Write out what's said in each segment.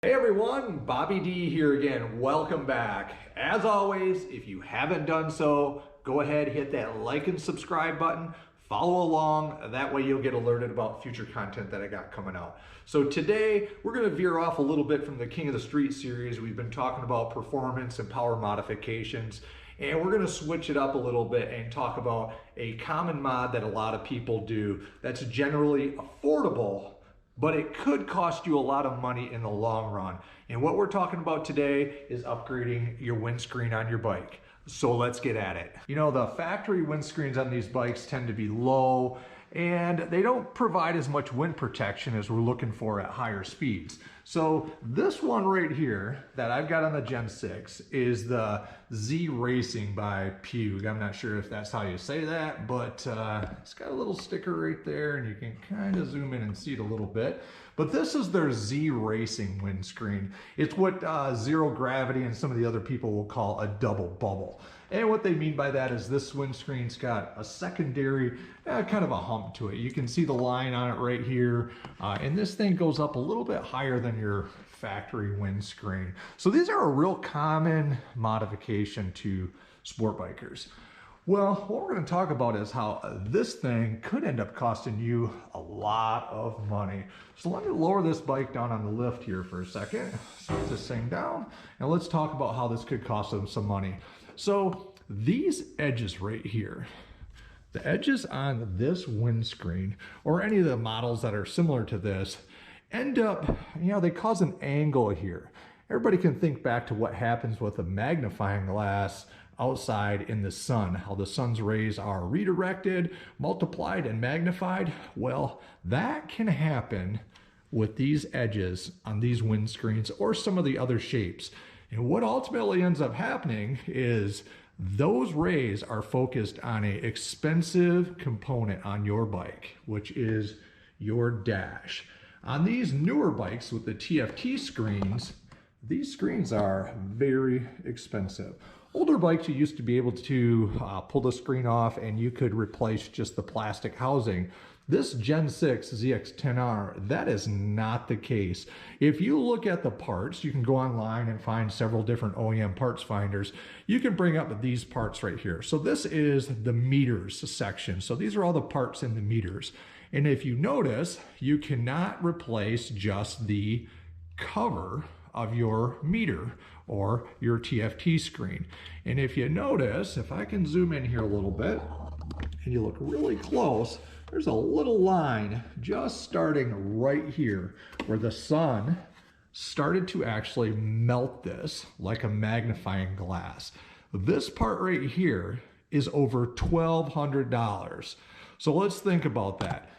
Hey everyone, Bobby D here again. Welcome back. As always, if you haven't done so, go ahead, hit that like and subscribe button. Follow along. That way you'll get alerted about future content that I got coming out. So today we're going to veer off a little bit from the King of the Street series. We've been talking about performance and power modifications. And we're going to switch it up a little bit and talk about a common mod that a lot of people do that's generally affordable, but it could cost you a lot of money in the long run. And what we're talking about today is upgrading your windscreen on your bike. So let's get at it. You know, the factory windscreens on these bikes tend to be low and they don't provide as much wind protection as we're looking for at higher speeds. So this one right here that I've got on the Gen 6 is the Z Racing by Puig. I'm not sure if that's how you say that, but it's got a little sticker right there and you can kind of zoom in and see it a little bit. But this is their Z Racing windscreen. It's what Zero Gravity and some of the other people will call a double bubble. And what they mean by that is this windscreen's got a secondary kind of a hump to it. You can see the line on it right here. And this thing goes up a little bit higher than your factory windscreen. So these are a real common modification to sport bikers. Well, what we're going to talk about is how this thing could end up costing you a lot of money. So let me lower this bike down on the lift here for a second. Set this thing down, and let's talk about how this could cost them some money. So these edges right here, the edges on this windscreen, or any of the models that are similar to this, end up, you know, they cause an angle here. Everybody can think back to what happens with a magnifying glass outside in the sun, how the sun's rays are redirected, multiplied, and magnified. Well, that can happen with these edges on these windscreens or some of the other shapes. And what ultimately ends up happening is those rays are focused on an expensive component on your bike, which is your dash. On these newer bikes with the TFT screens, these screens are very expensive. Older bikes, you used to be able to pull the screen off and you could replace just the plastic housing. This Gen 6 Zx10rr, that is not the case. If you look at the parts, you can go online and find several different OEM parts finders. You can bring up these parts right here. So this is the meters section. So these are all the parts in the meters. And if you notice, you cannot replace just the cover of your meter or your TFT screen. And if you notice, if I can zoom in here a little bit and you look really close, there's a little line just starting right here where the sun started to actually melt this like a magnifying glass. This part right here is over $1,200. So let's think about that.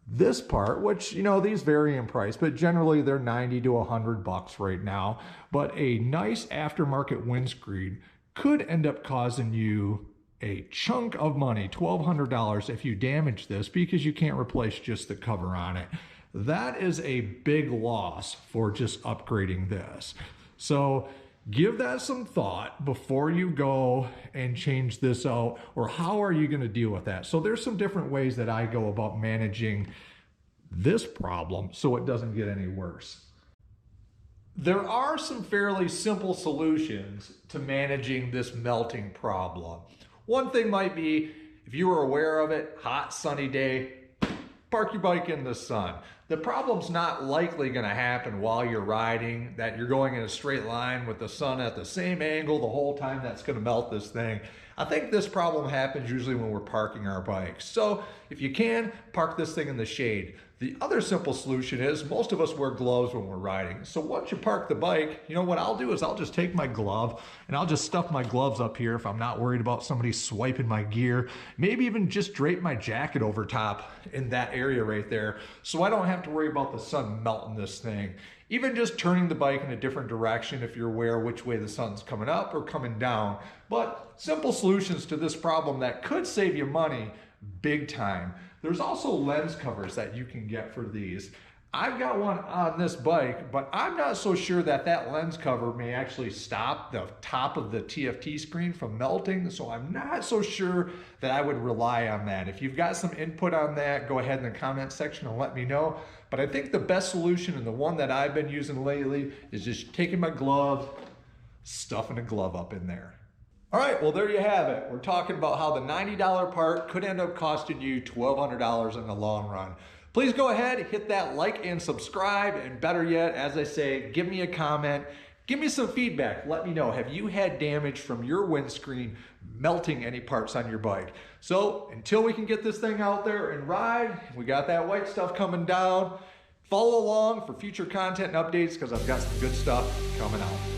This part, which, you know, these vary in price, but generally they're 90 to 100 bucks right now. But a nice aftermarket windscreen could end up causing you a chunk of money, $1,200, if you damage this because you can't replace just the cover on it. That is a big loss for just upgrading this. So give that some thought before you go and change this out, or how are you going to deal with that? So there's some different ways that I go about managing this problem so it doesn't get any worse. There are some fairly simple solutions to managing this melting problem. One thing might be, if you were aware of it, hot sunny day, park your bike in the sun. The problem's not likely going to happen while you're riding, that you're going in a straight line with the sun at the same angle the whole time. That's going to melt this thing. I think this problem happens usually when we're parking our bikes. So if you can, park this thing in the shade. The other simple solution is most of us wear gloves when we're riding. So once you park the bike, you know what I'll do is I'll just take my glove and I'll just stuff my gloves up here if I'm not worried about somebody swiping my gear. Maybe even just drape my jacket over top in that area right there so I don't have to worry about the sun melting this thing. Even just turning the bike in a different direction if you're aware which way the sun's coming up or coming down. But simple solutions to this problem that could save you money big time. There's also lens covers that you can get for these. I've got one on this bike, but I'm not so sure that that lens cover may actually stop the top of the TFT screen from melting, so I'm not so sure that I would rely on that. If you've got some input on that, go ahead in the comment section and let me know. But I think the best solution, and the one that I've been using lately, is just taking my glove, stuffing a glove up in there. All right, well, there you have it. We're talking about how the $90 part could end up costing you $1,200 in the long run. Please go ahead, hit that like and subscribe, and better yet, as I say, give me a comment. Give me some feedback. Let me know, have you had damage from your windscreen melting any parts on your bike? So until we can get this thing out there and ride, we got that white stuff coming down. Follow along for future content and updates because I've got some good stuff coming out.